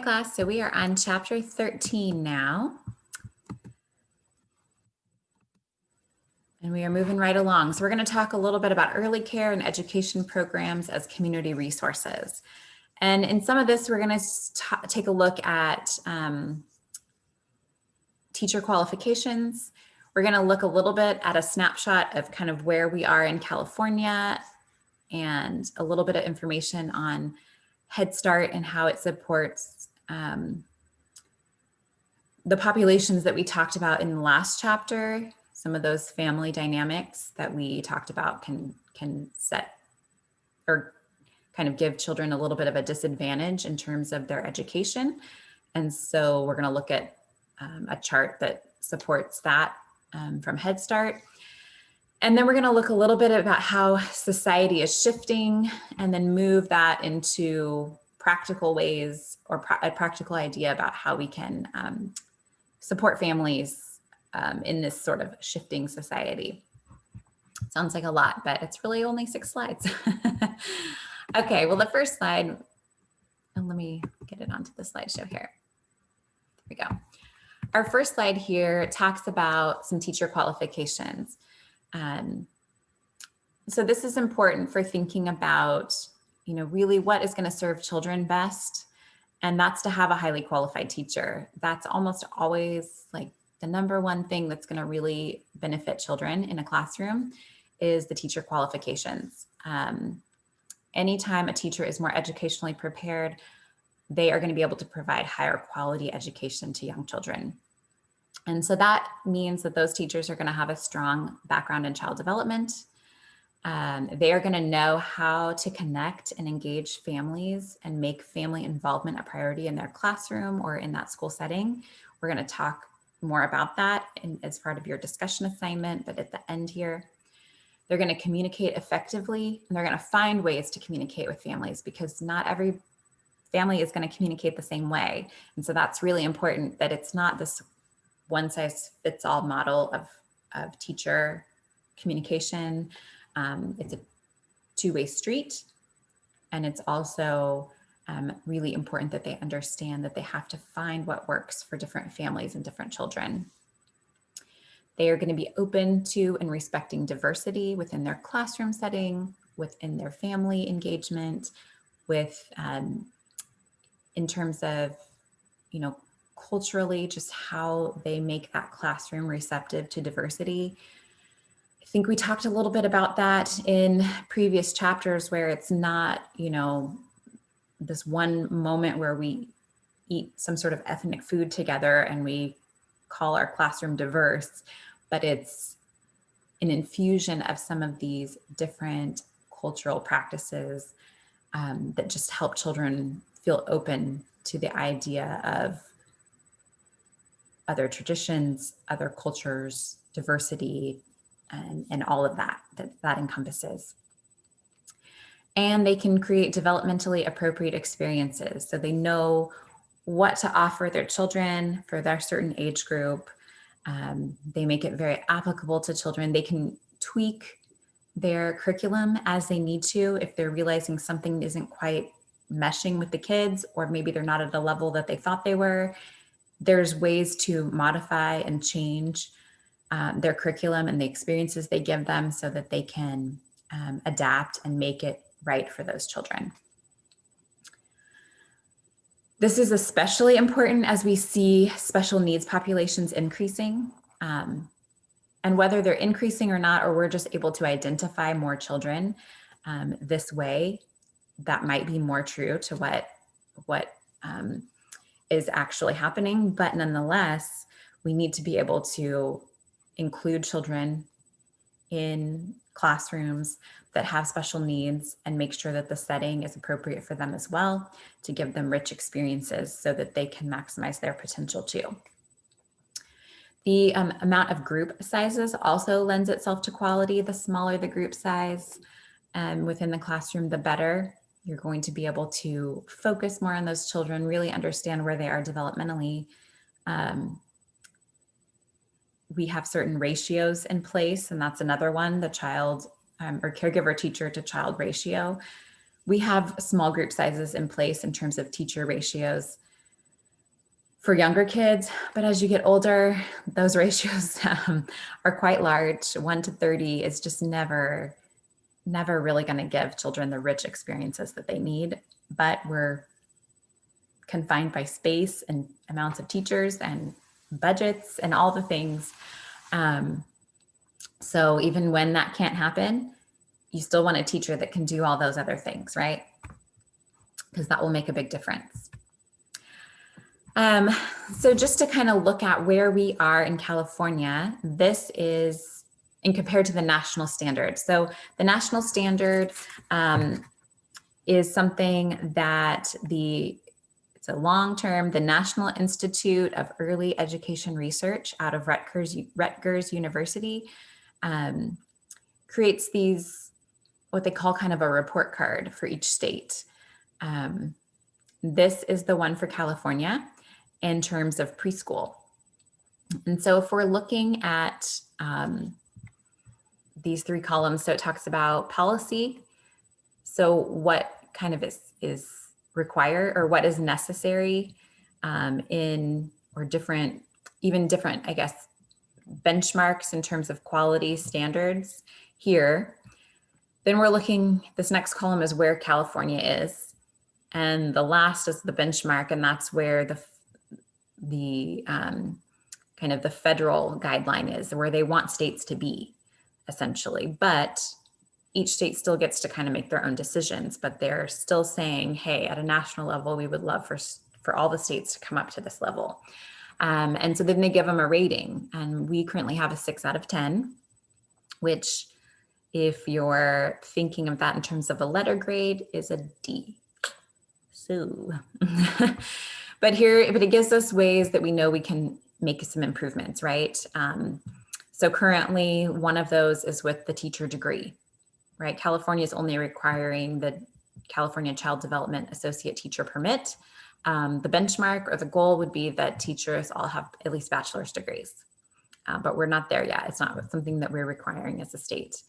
Class, so we are on chapter 13 now. And we are moving right along. So we're going to talk a little bit about early care and education programs as community resources. And in some of this, we're going to take a look at teacher qualifications. We're going to look a little bit at a snapshot of kind of where we are in California and a little bit of information on Head Start and how it supports the populations that we talked about in the last chapter. Some of those family dynamics that we talked about can set or kind of give children a little bit of a disadvantage in terms of their education. And so we're going to look at a chart that supports that from Head Start. And then we're going to look a little bit about how society is shifting and then move that into practical ways or a practical idea about how we can support families in this sort of shifting society. Sounds like a lot, but it's really only 6 slides. Okay, well, the first slide, and let me get it onto the slideshow here. There we go. Our first slide here talks about some teacher qualifications. So this is important for thinking about, really what is going to serve children best. And that's to have a highly qualified teacher. That's almost always like the number one thing that's going to really benefit children in a classroom is the teacher qualifications. Anytime a teacher is more educationally prepared, they are going to be able to provide higher quality education to young children. And so that means that those teachers are going to have a strong background in child development. They are going to know how to connect and engage families and make family involvement a priority in their classroom or in that school setting. We're going to talk more about that as part of your discussion assignment, but at the end here, they're going to communicate effectively and they're going to find ways to communicate with families because not every family is going to communicate the same way. And so that's really important that it's not this one size fits all model of teacher communication. It's a two-way street. And it's also really important that they understand that they have to find what works for different families and different children. They are going to be open to and respecting diversity within their classroom setting, within their family engagement, with in terms of, culturally, just how they make that classroom receptive to diversity. I think we talked a little bit about that in previous chapters where it's not, this one moment where we eat some sort of ethnic food together and we call our classroom diverse, but it's an infusion of some of these different cultural practices that just help children feel open to the idea of other traditions, other cultures, diversity, and all of that encompasses. And they can create developmentally appropriate experiences. So they know what to offer their children for their certain age group. They make it very applicable to children. They can tweak their curriculum as they need to if they're realizing something isn't quite meshing with the kids, or maybe they're not at the level that they thought they were. There's ways to modify and change their curriculum and the experiences they give them so that they can adapt and make it right for those children. This is especially important as we see special needs populations increasing. And whether they're increasing or not, or we're just able to identify more children this way, that might be more true to what is actually happening. But nonetheless, we need to be able to include children in classrooms that have special needs and make sure that the setting is appropriate for them as well, to give them rich experiences so that they can maximize their potential too. The amount of group sizes also lends itself to quality. The smaller the group size within the classroom, the better. You're going to be able to focus more on those children, really understand where they are developmentally. We have certain ratios in place, and that's another one, the child or caregiver teacher to child ratio. We have small group sizes in place in terms of teacher ratios. for younger kids, but as you get older, those ratios are quite large. 1 to 30 is just never really going to give children the rich experiences that they need, but we're confined by space and amounts of teachers and budgets and all the things. So even when that can't happen, you still want a teacher that can do all those other things, right? Because that will make a big difference. So just to kind of look at where we are in California, this is in compared to the national standard. So the national standard is something that it's a long-term, the National Institute of Early Education Research out of Rutgers University creates these, what they call kind of a report card for each state. This is the one for California in terms of preschool. And so if we're looking at these 3 columns, so it talks about policy. So what kind of is required or what is necessary or different, I guess, benchmarks in terms of quality standards here. Then we're looking, this next column is where California is. And the last is the benchmark, and that's where the kind of the federal guideline is, where they want states to be, essentially. But each state still gets to kind of make their own decisions, but they're still saying, hey, at a national level, we would love for all the states to come up to this level. And so then they give them a rating, and we currently have a 6 out of 10, which, if you're thinking of that in terms of a letter grade, is a D. So, but it gives us ways that we know we can make some improvements, right? So currently, one of those is with the teacher degree, right? California is only requiring the California Child Development Associate Teacher Permit. The benchmark or the goal would be that teachers all have at least bachelor's degrees, but we're not there yet. It's not something that we're requiring as a state.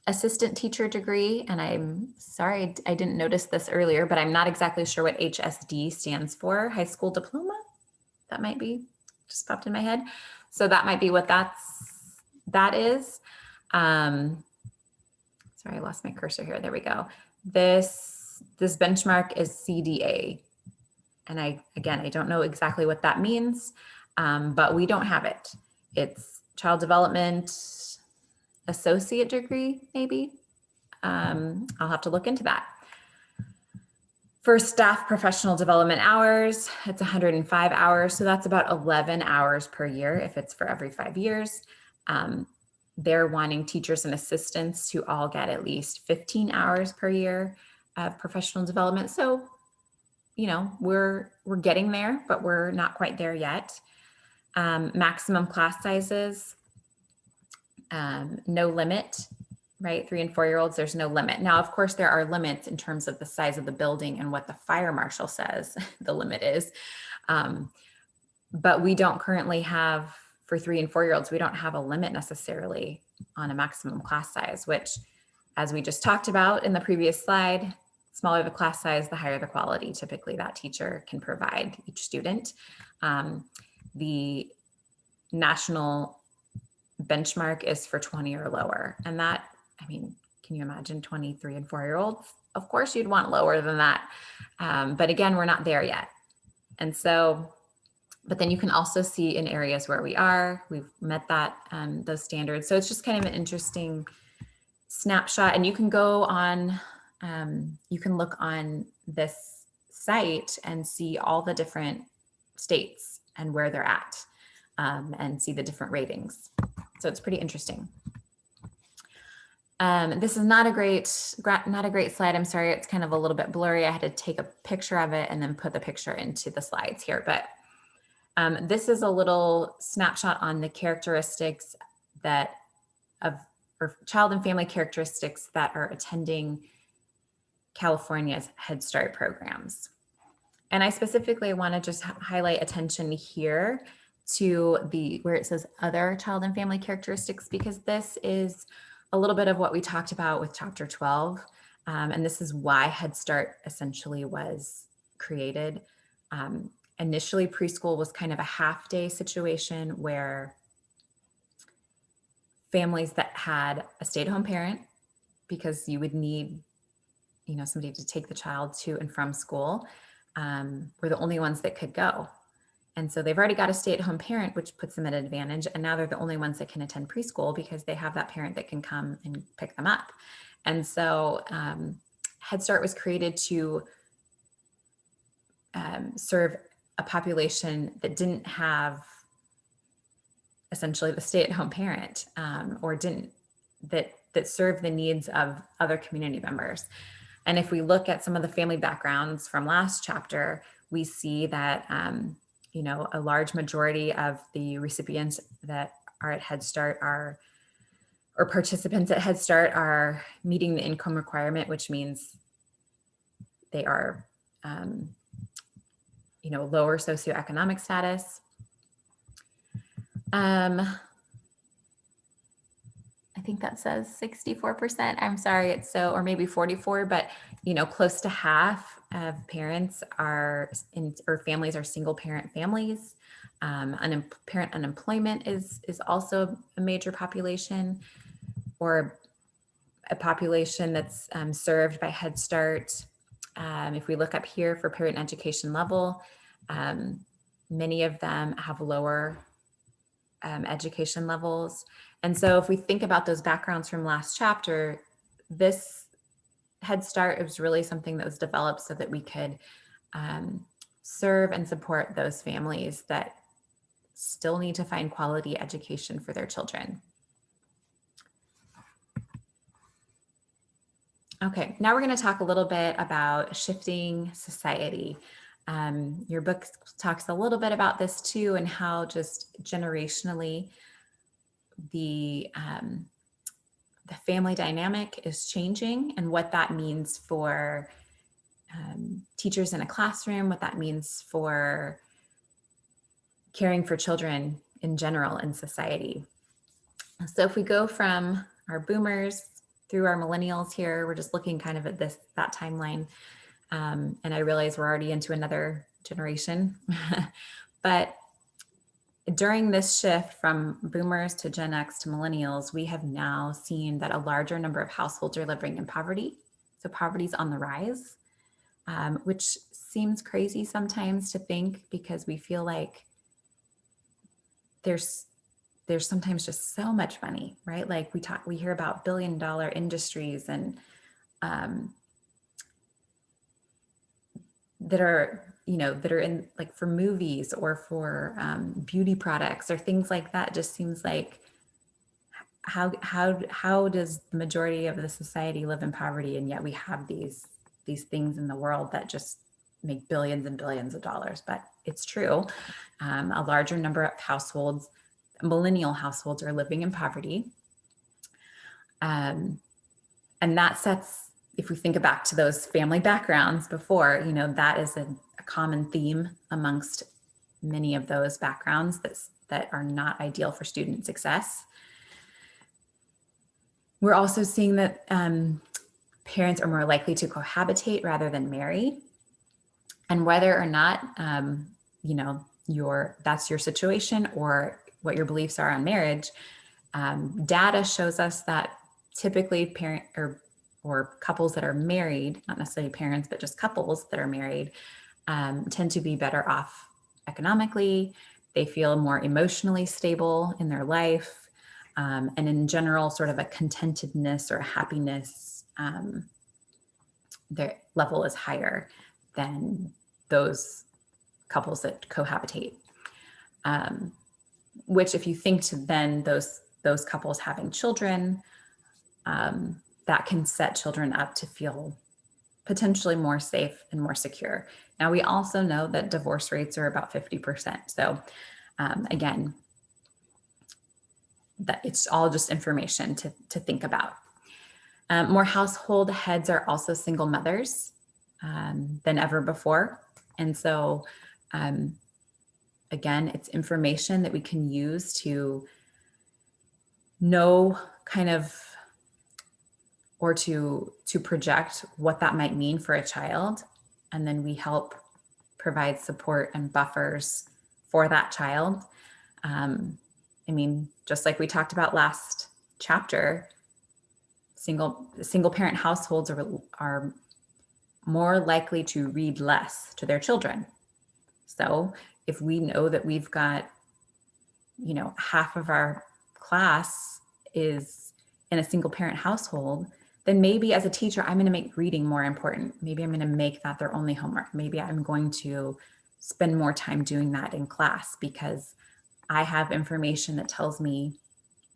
Assistant teacher degree, and I'm sorry I didn't notice this earlier, but I'm not exactly sure what HSD stands for. High school diploma? That might be, just popped in my head. So that might be what that is. Sorry, I lost my cursor here. There we go. This benchmark is CDA. And I don't know exactly what that means, but we don't have it. It's child development associate degree, maybe. I'll have to look into that. For staff professional development hours, it's 105 hours. So that's about 11 hours per year if it's for every 5 years. They're wanting teachers and assistants to all get at least 15 hours per year of professional development. So, you know, we're getting there, but we're not quite there yet. Maximum class sizes, no limit, right? 3 and 4 year olds, there's no limit. Now, of course, there are limits in terms of the size of the building and what the fire marshal says the limit is. But we don't currently have, for 3 and 4 year olds, we don't have a limit necessarily on a maximum class size, which, as we just talked about in the previous slide, smaller the class size, the higher the quality typically that teacher can provide each student. The national benchmark is for 20 or lower. And that, I mean, can you imagine 23 and 4 year olds? Of course you'd want lower than that. But again, we're not there yet. And so, but then you can also see in areas where we've met that, those standards. So it's just kind of an interesting snapshot, and you can go on, you can look on this site and see all the different states and where they're at, and see the different ratings. So it's pretty interesting. This is not a great slide. I'm sorry, it's kind of a little bit blurry. I had to take a picture of it and then put the picture into the slides here. But this is a little snapshot on the characteristics or child and family characteristics that are attending California's Head Start programs. And I specifically want to just highlight attention here to where it says other child and family characteristics, because this is a little bit of what we talked about with chapter 12. And this is why Head Start essentially was created. Initially, preschool was kind of a half-day situation where families that had a stay-at-home parent, because you would need, somebody to take the child to and from school, were the only ones that could go. And so they've already got a stay-at-home parent, which puts them at an advantage. And now they're the only ones that can attend preschool because they have that parent that can come and pick them up. And so Head Start was created to serve a population that didn't have essentially the stay-at-home parent, or that served the needs of other community members. And if we look at some of the family backgrounds from last chapter, we see that a large majority of the recipients that are at Head Start or participants at Head Start are meeting the income requirement, which means they are, lower socioeconomic status. I think that says 64%. I'm sorry, or maybe 44, but close to half of parents or families are single parent families. Parent unemployment is also a major population, or a population that's served by Head Start. If we look up here for parent education level, many of them have lower education levels. And so if we think about those backgrounds from last chapter, this Head Start was really something that was developed so that we could serve and support those families that still need to find quality education for their children. Okay, now we're going to talk a little bit about shifting society. Your book talks a little bit about this too, and how just generationally the family dynamic is changing, and what that means for teachers in a classroom, what that means for caring for children in general in society. So if we go from our boomers through our millennials here, we're just looking kind of at that timeline. And I realize we're already into another generation, but during this shift from boomers to Gen X to millennials, we have now seen that a larger number of households are living in poverty. So poverty's on the rise, which seems crazy sometimes to think, because we feel like there's sometimes just so much money, right? Like we hear about billion-dollar industries and that are in, like, for movies or for beauty products or things like that. Just seems like how does the majority of the society live in poverty, and yet we have these things in the world that just make billions and billions of dollars? But it's true. A larger number of households, millennial households, are living in poverty. And that sets, if we think back to those family backgrounds before, that is a common theme amongst many of those backgrounds that are not ideal for student success. We're also seeing that parents are more likely to cohabitate rather than marry. And whether or not, that's your situation or what your beliefs are on marriage, data shows us that typically parent or couples that are married, not necessarily parents, but just couples that are married, tend to be better off economically. They feel more emotionally stable in their life, and in general, sort of a contentedness or happiness, their level is higher than those couples that cohabitate. Which, if you think to then those couples having children, that can set children up to feel potentially more safe and more secure. Now, we also know that divorce rates are about 50%. So again, that it's all just information to think about. More household heads are also single mothers than ever before. And so again, it's information that we can use to know kind of, or to project what that might mean for a child. And then we help provide support and buffers for that child. I mean, just like we talked about last chapter, single parent households are more likely to read less to their children. So if we know that we've got, half of our class is in a single parent household, then maybe as a teacher, I'm going to make reading more important. Maybe I'm going to make that their only homework. Maybe I'm going to spend more time doing that in class because I have information that tells me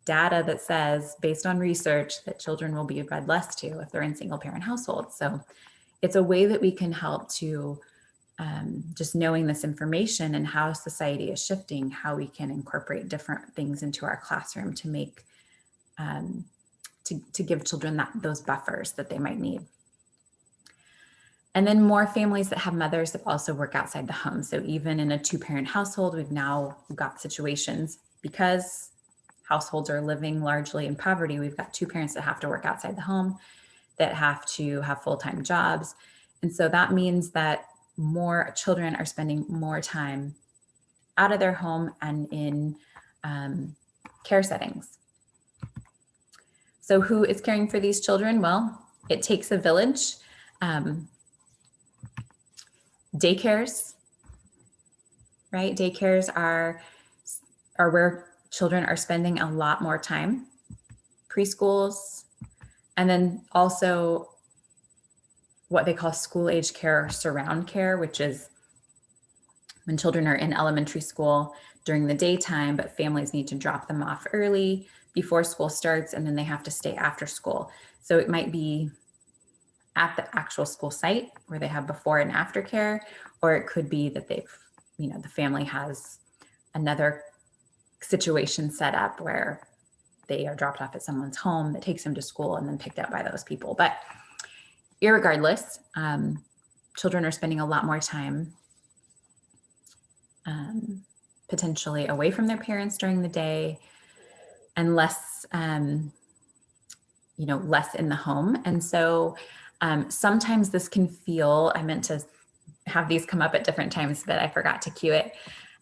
data that says, based on research, that children will be read less to if they're in single parent households. So it's a way that we can help to just knowing this information and how society is shifting, how we can incorporate different things into our classroom to make to give children those buffers that they might need. And then more families that have mothers that also work outside the home. So even in a 2-parent household, we've now got situations because households are living largely in poverty. We've got 2 parents that have to work outside the home, that have to have full-time jobs. And so that means that more children are spending more time out of their home and in care settings. So who is caring for these children? Well, it takes a village. Daycares, right? Daycares are where children are spending a lot more time. Preschools, and then also what they call school age care or surround care, which is when children are in elementary school during the daytime, but families need to drop them off early before school starts, and then they have to stay after school. So it might be at the actual school site where they have before and after care, or it could be that the family has another situation set up where they are dropped off at someone's home that takes them to school and then picked up by those people. But irregardless, children are spending a lot more time potentially away from their parents during the day and less, less in the home. And so sometimes this can feel, I meant to have these come up at different times, but I forgot to cue it.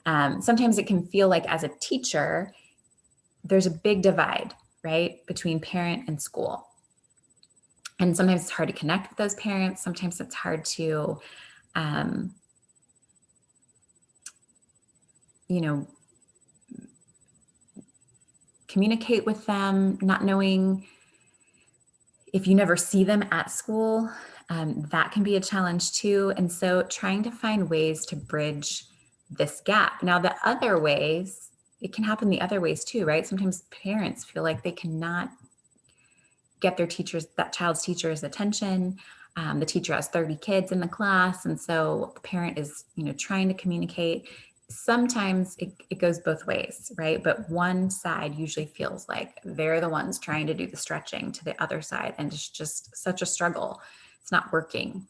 Sometimes it can feel like as a teacher, there's a big divide, right, between parent and school. And sometimes it's hard to connect with those parents. Sometimes it's hard to, communicate with them, not knowing if you never see them at school, that can be a challenge too. And so trying to find ways to bridge this gap. Now, the other ways, it can happen the other ways too, right? Sometimes parents feel like they cannot get that child's teacher's attention. The teacher has 30 kids in the class. And so the parent is, trying to communicate. Sometimes it goes both ways, right? But one side usually feels like they're the ones trying to do the stretching to the other side. And it's just such a struggle. It's not working.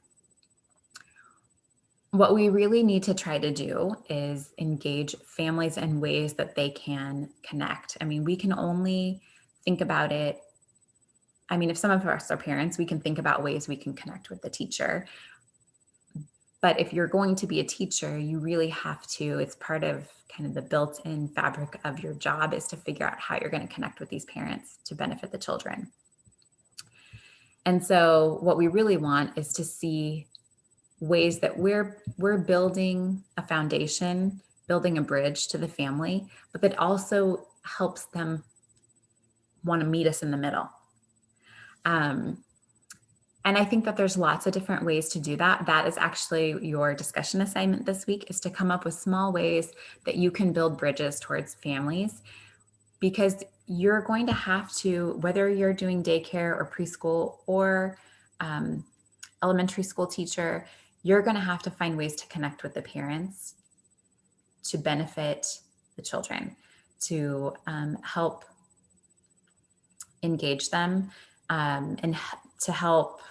What we really need to try to do is engage families in ways that they can connect. I mean, we can only think about it. I mean, if some of us are parents, we can think about ways we can connect with the teacher. But if you're going to be a teacher, you really have to, it's part of kind of the built-in fabric of your job is to figure out how you're going to connect with these parents to benefit the children. And so what we really want is to see ways that we're building a foundation, building a bridge to the family, but that also helps them want to meet us in the middle. And I think that there's lots of different ways to do that. That is actually your discussion assignment this week, is to come up with small ways that you can build bridges towards families, because you're going to have to, whether you're doing daycare or preschool or elementary school teacher, you're going to have to find ways to connect with the parents to benefit the children, to help engage them and to help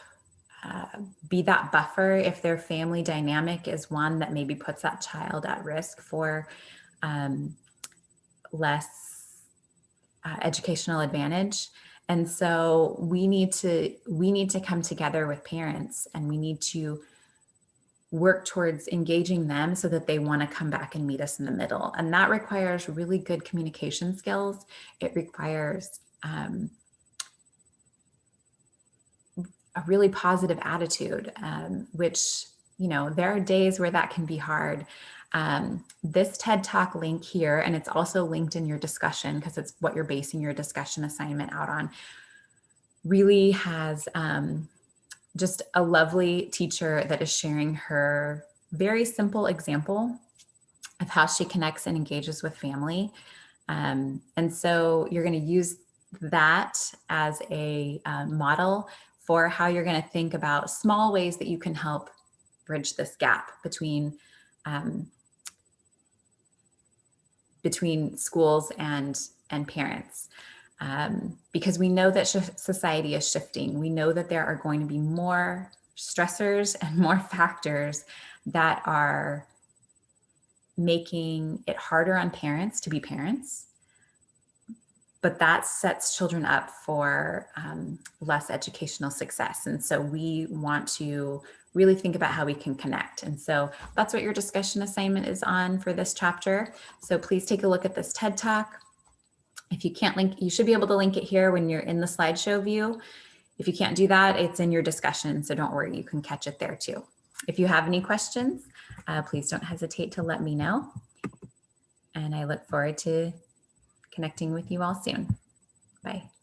be that buffer if their family dynamic is one that maybe puts that child at risk for less educational advantage. And so we need to come together with parents, and we need to work towards engaging them so that they want to come back and meet us in the middle. And that requires really good communication skills. It requires a really positive attitude, which, you know, there are days where that can be hard. This TED Talk link here, and it's also linked in your discussion because it's what you're basing your discussion assignment out on, really has just a lovely teacher that is sharing her very simple example of how she connects and engages with family. And so you're going to use that as a model for how you're going to think about small ways that you can help bridge this gap between schools and parents. Because we know that society is shifting. We know that there are going to be more stressors and more factors that are making it harder on parents to be parents. But that sets children up for less educational success. And so we want to really think about how we can connect. And so that's what your discussion assignment is on for this chapter. So please take a look at this TED Talk. If you can't link, you should be able to link it here when you're in the slideshow view. If you can't do that, it's in your discussion. So don't worry, you can catch it there too. If you have any questions, please don't hesitate to let me know. And I look forward to connecting with you all soon. Bye.